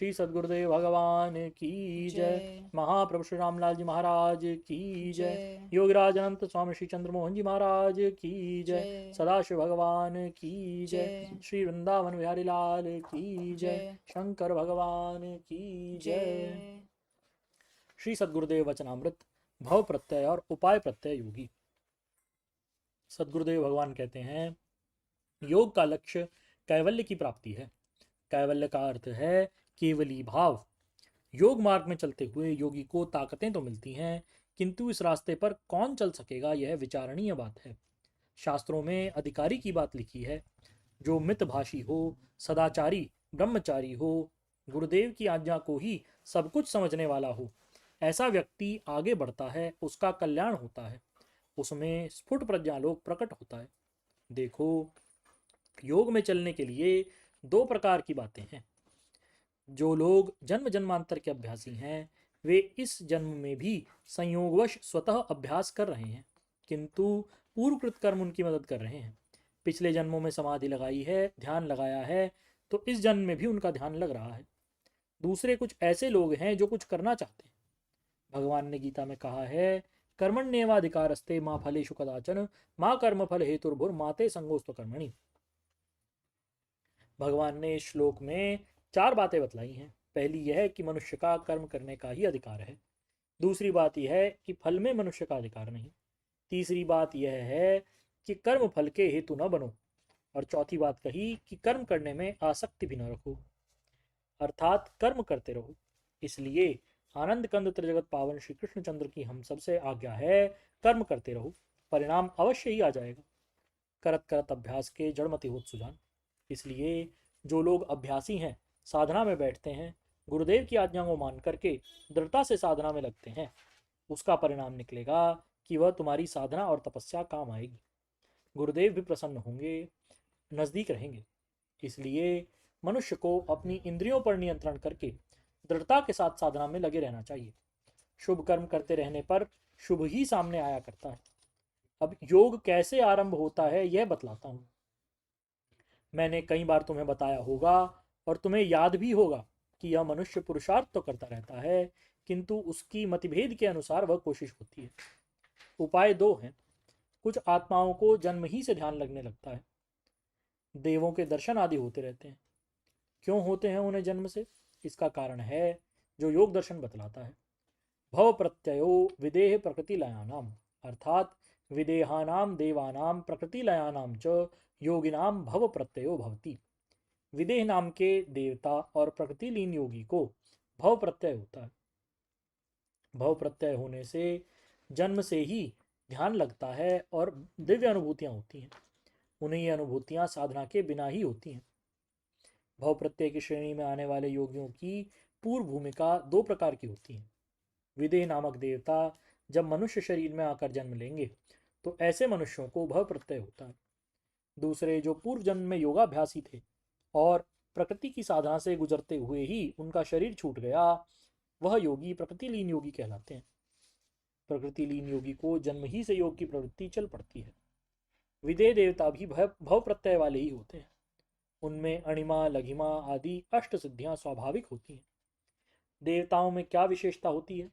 श्री सद्गुरुदेव भगवान की जय। महाप्रभु श्री रामलाल जी महाराज की जय। योगराज अनंत स्वामी श्री चंद्रमोहन जी महाराज की जय। सदाशिव भगवान की जय। श्री वृंदावन बिहारी लाल की जय। शंकर भगवान की जय। श्री सद्गुरुदेव वचनामृत भव प्रत्यय और उपाय प्रत्यय योगी। सद्गुरुदेव भगवान कहते हैं, योग का लक्ष्य कैवल्य की प्राप्ति है। कैवल्य का अर्थ है केवली भाव। योग मार्ग में चलते हुए योगी को ताकतें तो मिलती हैं, किंतु इस रास्ते पर कौन चल सकेगा, यह विचारणीय बात है। शास्त्रों में अधिकारी की बात लिखी है, जो मितभाषी हो, सदाचारी, ब्रह्मचारी हो, गुरुदेव की आज्ञा को ही सब कुछ समझने वाला हो, ऐसा व्यक्ति आगे बढ़ता है, उसका कल्याण होता है, उसमें स्फुट प्रज्ञालोक प्रकट होता है। देखो, योग में चलने के लिए दो प्रकार की बातें हैं। जो लोग जन्म जन्मांतर के अभ्यासी हैं, वे इस जन्म में भी संयोगवश स्वतः अभ्यास कर रहे हैं, किंतु पूर्वकृत कर्म उनकी मदद कर रहे हैं। पिछले जन्मों में समाधि लगाई है, ध्यान लगाया है, तो इस जन्म में भी उनका ध्यान लग रहा है। दूसरे कुछ ऐसे लोग हैं जो कुछ करना चाहते हैं। भगवान ने गीता में कहा है, कर्मण्येवाधिकारस्ते मां फलेषु कदाचन मां कर्म फल हेतुर्भुर माते संगोस्तु कर्मणि। भगवान ने इस श्लोक में चार बातें बतलाई हैं। पहली यह है कि मनुष्य का कर्म करने का ही अधिकार है। दूसरी बात यह है कि फल में मनुष्य का अधिकार नहीं। तीसरी बात यह है कि कर्म फल के हेतु न बनो। और चौथी बात कही कि कर्म करने में आसक्ति भी न रखो, अर्थात कर्म करते रहो। इसलिए आनंद कंद त्रिजगत पावन श्री कृष्णचंद्र की हम सबसे आज्ञा है, कर्म करते रहो, परिणाम अवश्य ही आ जाएगा। करत करत अभ्यास के जड़मति होत सुजान। इसलिए जो लोग अभ्यासी हैं, साधना में बैठते हैं, गुरुदेव की आज्ञा को मान करके दृढ़ता से साधना में लगते हैं, उसका परिणाम निकलेगा कि वह तुम्हारी साधना और तपस्या काम आएगी। गुरुदेव भी प्रसन्न होंगे, नजदीक रहेंगे। इसलिए मनुष्य को अपनी इंद्रियों पर नियंत्रण करके दृढ़ता के साथ साधना में लगे रहना चाहिए। शुभ कर्म करते रहने पर शुभ ही सामने आया करता है। अब योग कैसे आरंभ होता है यह बतलाता हूं। मैंने कई बार तुम्हें बताया होगा और तुम्हें याद भी होगा कि यह मनुष्य पुरुषार्थ तो करता रहता है, किंतु उसकी मतभेद के अनुसार वह कोशिश होती है। उपाय दो हैं। कुछ आत्माओं को जन्म ही से ध्यान लगने लगता है। देवों के दर्शन आदि होते रहते हैं। क्यों होते हैं उन्हें जन्म से? इसका कारण है जो योग दर्शन बतलाता है। भव प्रत्ययो विदेह प्रकृति लयानाम, अर्थात विदेहानाम देवानाम प्रकृति लयानाम च योगिनाम भव प्रत्ययो भवति। विदेह नाम के देवता और प्रकृति लीन योगी को भव प्रत्यय होता है। भव प्रत्यय होने से जन्म से ही ध्यान लगता है और दिव्य अनुभूतियां होती हैं। उन्हें ये अनुभूतियां साधना के बिना ही होती हैं। भव प्रत्यय की श्रेणी में आने वाले योगियों की पूर्व भूमिका दो प्रकार की होती है। विदेह नामक देवता जब मनुष्य शरीर में आकर जन्म लेंगे तो ऐसे मनुष्यों को भव प्रत्यय होता है। दूसरे जो पूर्व जन्म में योगाभ्यासी थे और प्रकृति की साधना से गुजरते हुए ही उनका शरीर छूट गया, वह योगी प्रकृति लीन योगी कहलाते हैं। प्रकृति लीन योगी को जन्म ही से योग की प्रवृत्ति चल पड़ती है। विदेह देवता भी भव प्रत्यय वाले ही होते हैं। उनमें अणिमा लघिमा आदि अष्ट सिद्धियां स्वाभाविक होती हैं। देवताओं में क्या विशेषता होती है?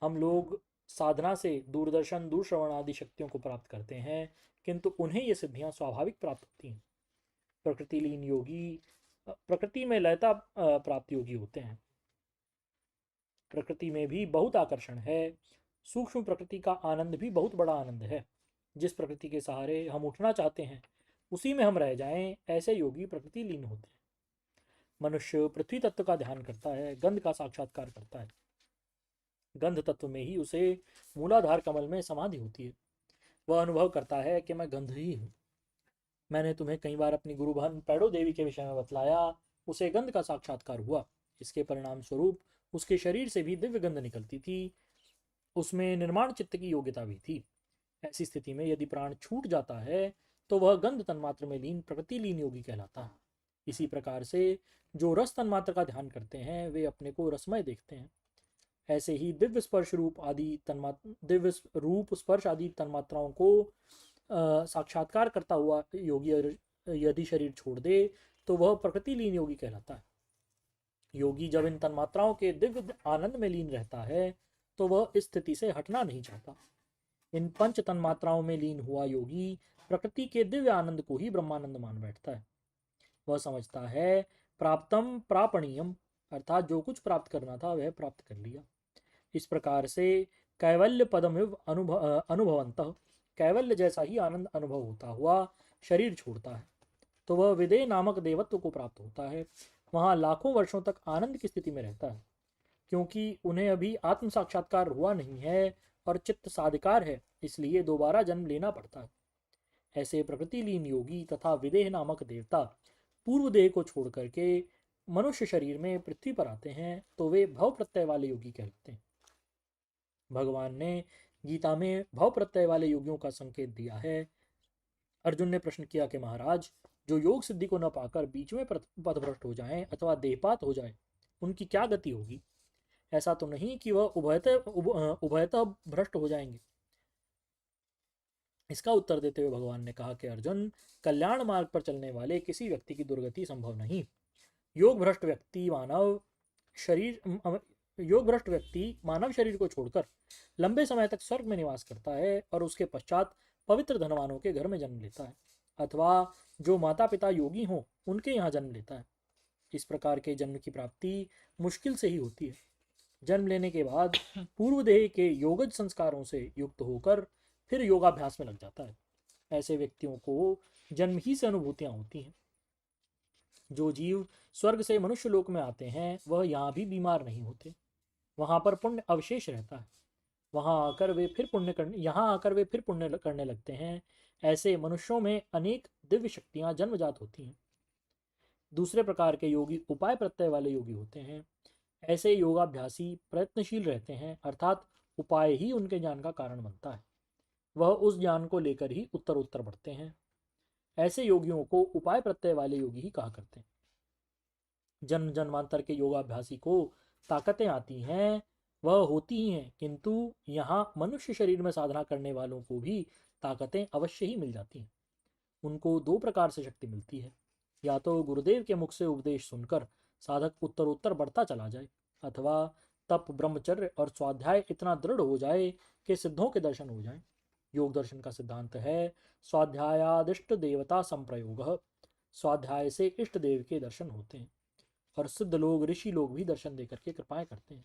हम लोग साधना से दूरदर्शन दूरश्रवण आदि शक्तियों को प्राप्त करते हैं, किंतु उन्हें ये सिद्धियां स्वाभाविक प्राप्त होती हैं। प्रकृति लीन योगी प्रकृति में लयता प्राप्त योगी होते हैं। प्रकृति में भी बहुत आकर्षण है। सूक्ष्म प्रकृति का आनंद भी बहुत बड़ा आनंद है। जिस प्रकृति के सहारे हम उठना चाहते हैं उसी में हम रह जाएं, ऐसे योगी प्रकृति लीन होते हैं। मनुष्य पृथ्वी तत्व का ध्यान करता है, गंध का साक्षात्कार करता है। गंध तत्व में ही उसे मूलाधार कमल में समाधि होती है। वह अनुभव करता है कि मैं गंध ही हूँ। मैंने तुम्हें कई बार अपनी गुरु बहन पैडो देवी के विषय में बतलाया। उसे गंध का साक्षात्कार हुआ। इसके परिणाम स्वरूप उसके शरीर से भी दिव्य गंध निकलती थी। उसमें निर्माण चित्त की योग्यता भी थी। ऐसी स्थिति में यदि प्राण छूट जाता है तो वह गंध तन्मात्र में लीन प्रकृति लीन योगी कहलाता है। इसी प्रकार से जो रस तन्मात्र का ध्यान करते हैं वे अपने को रसमय देखते हैं। ऐसे ही दिव्य स्पर्श रूप आदि दिव्य रूप स्पर्श आदि तन्मात्राओं को साक्षात्कार करता हुआ योगी यदि शरीर छोड़ दे तो वह प्रकृति लीन योगी कहलाता है। योगी जब इन तन्मात्राओं के दिव्य आनंद में लीन रहता है तो वह इस स्थिति से हटना नहीं चाहता। इन पंच तन्मात्राओं में लीन हुआ योगी प्रकृति के दिव्य आनंद को ही ब्रह्मानंद मान बैठता है। वह समझता है प्राप्तम प्रापणीयम, अर्थात जो कुछ प्राप्त करना था वह प्राप्त कर लिया। इस प्रकार से कैवल्य पदमिव अनुभवंतः, कैवल्य जैसा ही आनंद अनुभव होता हुआ शरीर छोड़ता है तो वह विदेह नामक देवत्व को प्राप्त होता है। वहां लाखों वर्षों तक आनंद की स्थिति में रहता है, क्योंकि उन्हें अभी आत्म साक्षात्कार हुआ नहीं है और चित्त साधिकार है, इसलिए दोबारा जन्म लेना पड़ता है। ऐसे प्रकृति लीन योगी तथा विदेह नामक देवता पूर्व देह को छोड़ करके मनुष्य शरीर में पृथ्वी पर आते हैं तो वे भव प्रत्यय वाले योगी कहलाते हैं। भगवान ने गीता में भव प्रत्यय वाले योगियों का संकेत दिया है। अर्जुन ने प्रश्न किया कि महाराज, जो योग सिद्धि को न पाकर बीच में पथभ्रष्ट हो जाएं अथवा देहपात हो जाए, उनकी क्या गति होगी? ऐसा तो नहीं कि वह उभयतः भ्रष्ट हो जाएंगे। इसका उत्तर देते हुए भगवान ने कहा कि अर्जुन, कल्याण मार्ग पर चलने वाले किसी व्यक्ति की दुर्गति संभव नहीं। योग भ्रष्ट व्यक्ति मानव शरीर को छोड़कर लंबे समय तक स्वर्ग में निवास करता है और उसके पश्चात पवित्र धनवानों के घर में जन्म लेता है, अथवा जो माता पिता योगी हों उनके यहाँ जन्म लेता है। इस प्रकार के जन्म की प्राप्ति मुश्किल से ही होती है। जन्म लेने के बाद पूर्व देह के योगज संस्कारों से युक्त होकर फिर योगाभ्यास में लग जाता है। ऐसे व्यक्तियों को जन्म ही से अनुभूतियां होती हैं। जो जीव स्वर्ग से मनुष्य लोक में आते हैं वह यहाँ भी बीमार नहीं होते। वहां पर पुण्य अवशेष रहता है। यहाँ आकर वे फिर पुण्य करने लगते हैं। ऐसे मनुष्यों में अनेक दिव्य शक्तियां जन्मजात होती हैं। दूसरे प्रकार के योगी उपाय प्रत्यय वाले योगी होते हैं। ऐसे योगाभ्यासी प्रयत्नशील रहते हैं, अर्थात उपाय ही उनके ज्ञान का कारण बनता है। वह उस ज्ञान को लेकर ही उत्तर उत्तर बढ़ते हैं। ऐसे योगियों को उपाय प्रत्यय वाले योगी ही कहा करते हैं। जन्म जन्मांतर के योगाभ्यासी को ताकतें आती हैं, वह होती ही हैं, किंतु यहाँ मनुष्य शरीर में साधना करने वालों को भी ताकतें अवश्य ही मिल जाती हैं। उनको दो प्रकार से शक्ति मिलती है। या तो गुरुदेव के मुख से उपदेश सुनकर साधक उत्तर उत्तर बढ़ता चला जाए, अथवा तप ब्रह्मचर्य और स्वाध्याय इतना दृढ़ हो जाए कि सिद्धों के दर्शन हो जाएं। योग दर्शन का सिद्धांत है स्वाध्यायादिष्ट देवता संप्रयोग। स्वाध्याय से इष्ट देव के दर्शन होते हैं और सिद्ध लोग ऋषि लोग भी दर्शन देकर के कृपाएं करते हैं।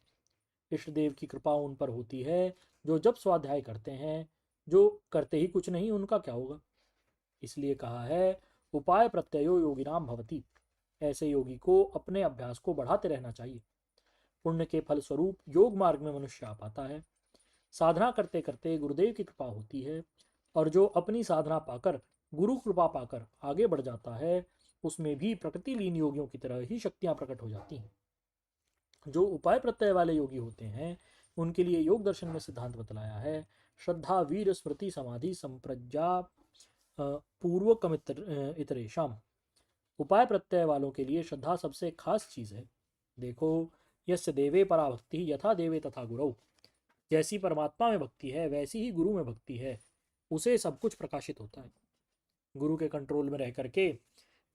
इष्ट देव की कृपा उन पर होती है जो जब स्वाध्याय करते हैं, जो करते ही कुछ नहीं उनका क्या होगा। इसलिए कहा है उपाय प्रत्ययो योगिनाम भवति। ऐसे योगी को अपने अभ्यास को बढ़ाते रहना चाहिए। पुण्य के फल स्वरूप योग मार्ग में मनुष्य आ पाता है। साधना करते करते गुरुदेव की कृपा होती है और जो अपनी साधना पाकर गुरु कृपा पाकर आगे बढ़ जाता है उसमें भी प्रकृति लीन योगियों की तरह ही शक्तियां प्रकट हो जाती हैं। जो उपाय प्रत्यय वाले योगी होते हैं उनके लिए योग दर्शन में सिद्धांत बतलाया है श्रद्धा वीर स्मृति समाधि संप्रज्ञा पूर्वकम इतरेशम। उपाय प्रत्यय वालों के लिए श्रद्धा सबसे खास चीज है। देखो, यस्य देवे पराभक्ति यथा देवे तथा गुरु। जैसी परमात्मा में भक्ति है वैसी ही गुरु में भक्ति है, उसे सब कुछ प्रकाशित होता है। गुरु के कंट्रोल में रह करके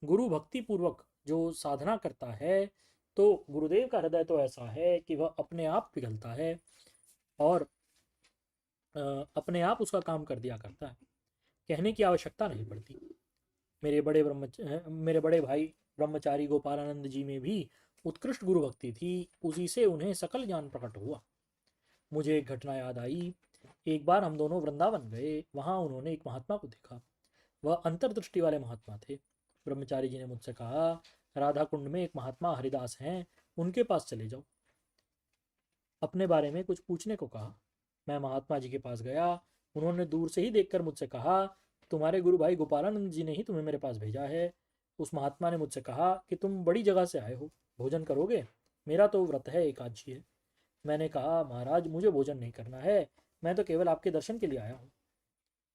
गुरु भक्ति पूर्वक जो साधना करता है तो गुरुदेव का हृदय तो ऐसा है कि वह अपने आप पिघलता है और अपने आप उसका काम कर दिया करता है। कहने की आवश्यकता नहीं पड़ती। मेरे बड़े भाई ब्रह्मचारी गोपालानंद जी में भी उत्कृष्ट गुरु भक्ति थी, उसी से उन्हें सकल ज्ञान प्रकट हुआ। मुझे एक घटना याद आई। एक बार हम दोनों वृंदावन गए। वहां उन्होंने एक महात्मा को देखा। वह अंतर्दृष्टि वाले महात्मा थे। ब्रह्मचारी जी ने मुझसे कहा, राधा कुंड में एक महात्मा हरिदास हैं, उनके पास चले जाओ। अपने बारे में कुछ पूछने को कहा। मैं महात्मा जी के पास गया। उन्होंने दूर से ही देखकर मुझसे कहा, तुम्हारे गुरु भाई गोपालानंद जी ने ही तुम्हें मेरे पास भेजा है। उस महात्मा ने मुझसे कहा कि तुम बड़ी जगह से आए हो, भोजन करोगे? मेरा तो व्रत है, एकादशी है। मैंने कहा, महाराज मुझे भोजन नहीं करना है, मैं तो केवल आपके दर्शन के लिए आया हूँ।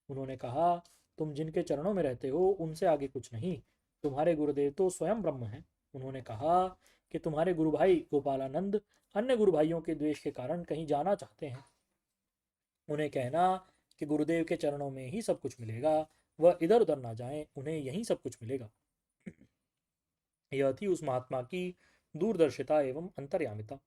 उन्होंने कहा, तुम जिनके चरणों में रहते हो उनसे आगे कुछ नहीं, तुम्हारे गुरुदेव तो स्वयं ब्रह्म हैं। उन्होंने कहा कि तुम्हारे गुरु भाई गोपालानंद अन्य गुरु भाइयों के द्वेष के कारण कहीं जाना चाहते हैं। उन्हें कहना कि गुरुदेव के चरणों में ही सब कुछ मिलेगा, वह इधर उधर ना जाएं, उन्हें यहीं सब कुछ मिलेगा। यह थी उस महात्मा की दूरदर्शिता एवं अंतर्यामिता।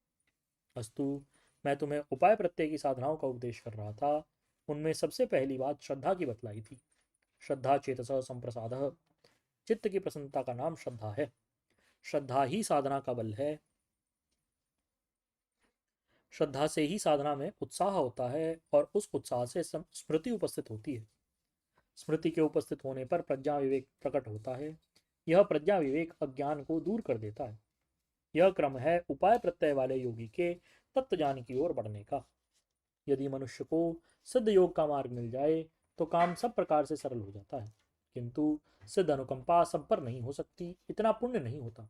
अस्तु, मैं तुम्हें उपाय प्रत्यय की साधनाओं का उपदेश कर रहा था। उनमें सबसे पहली बात श्रद्धा की बतलाई थी। श्रद्धा चेतस संप्रसाद। चित्त की प्रसन्नता का नाम श्रद्धा है। श्रद्धा ही साधना का बल है। श्रद्धा से ही साधना में उत्साह होता है और उस उत्साह से स्मृति उपस्थित होती है। स्मृति के उपस्थित होने पर प्रज्ञा विवेक प्रकट होता है। यह प्रज्ञा विवेक अज्ञान को दूर कर देता है। यह क्रम है उपाय प्रत्यय वाले योगी के तत्व ज्ञान की ओर बढ़ने का। यदि मनुष्य को सिद्ध योग का मार्ग मिल जाए तो काम सब प्रकार से सरल हो जाता है, किंतु सिद्ध अनुकंपा सब पर नहीं हो सकती। इतना पुण्य नहीं होता।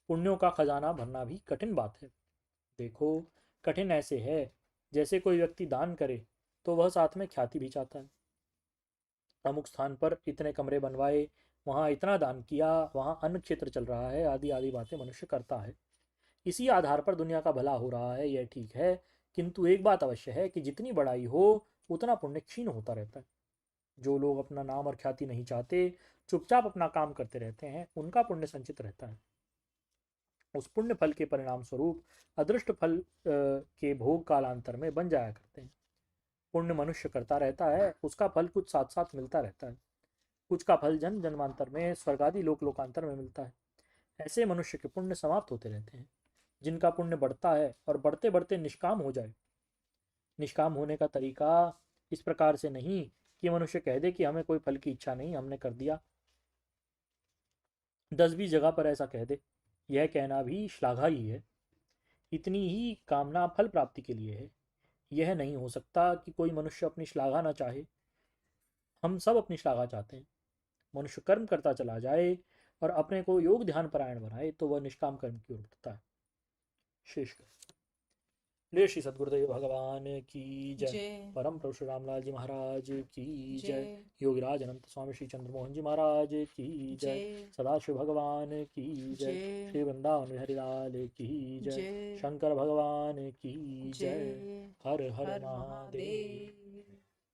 पुण्यों का खजाना भरना भी कठिन बात है। देखो, कठिन ऐसे है जैसे कोई व्यक्ति दान करे तो वह साथ में ख्याति भी चाहता है। अमुक स्थान पर इतने कमरे बनवाए, वहां इतना दान किया, वहां अन्न क्षेत्र चल रहा है, आदि आदि बातें मनुष्य करता है। इसी आधार पर दुनिया का भला हो रहा है, यह ठीक है, किंतु एक बात अवश्य है कि जितनी बड़ाई हो उतना पुण्य क्षीण होता रहता है। जो लोग अपना नाम और ख्याति नहीं चाहते, चुपचाप अपना काम करते रहते हैं, उनका पुण्य संचित रहता है। उस पुण्य फल के परिणाम स्वरूप अदृष्ट फल के भोग कालांतर में बन जाया करते हैं। पुण्य मनुष्य करता रहता है, उसका फल कुछ साथ साथ मिलता रहता है। कुछ का फल जन्म जन्मांतर में स्वर्गादि लोक लोकांतर में मिलता है। ऐसे मनुष्य के पुण्य समाप्त होते रहते हैं। जिनका पुण्य बढ़ता है और बढ़ते बढ़ते निष्काम हो जाए। निष्काम होने का तरीका इस प्रकार से नहीं कि मनुष्य कह दे कि हमें कोई फल की इच्छा नहीं, हमने कर दिया। 10-20 जगह पर ऐसा कह दे, यह कहना भी श्लाघा ही है। इतनी ही कामना फल प्राप्ति के लिए है। यह नहीं हो सकता कि कोई मनुष्य अपनी श्लाघा न चाहे। हम सब अपनी श्लाघा चाहते हैं। मनुष्य कर्म करता चला जाए और अपने को योग ध्यान परायण बनाए तो वह निष्काम कर्म की ओर बढ़ता है। शेष ले श्री सद्गुरुदेव भगवान की जय। जय परम परशुराम लाल जी महाराज की जय। जय योगिराज अनंत स्वामी श्री चंद्रमोहन जी महाराज की जय। जय सदाशिव भगवान की जय। जय श्री वृंदावन बिहारी लाल की जय। जय शंकर भगवान की जय। जय हर हर हर महादेव। महादेव।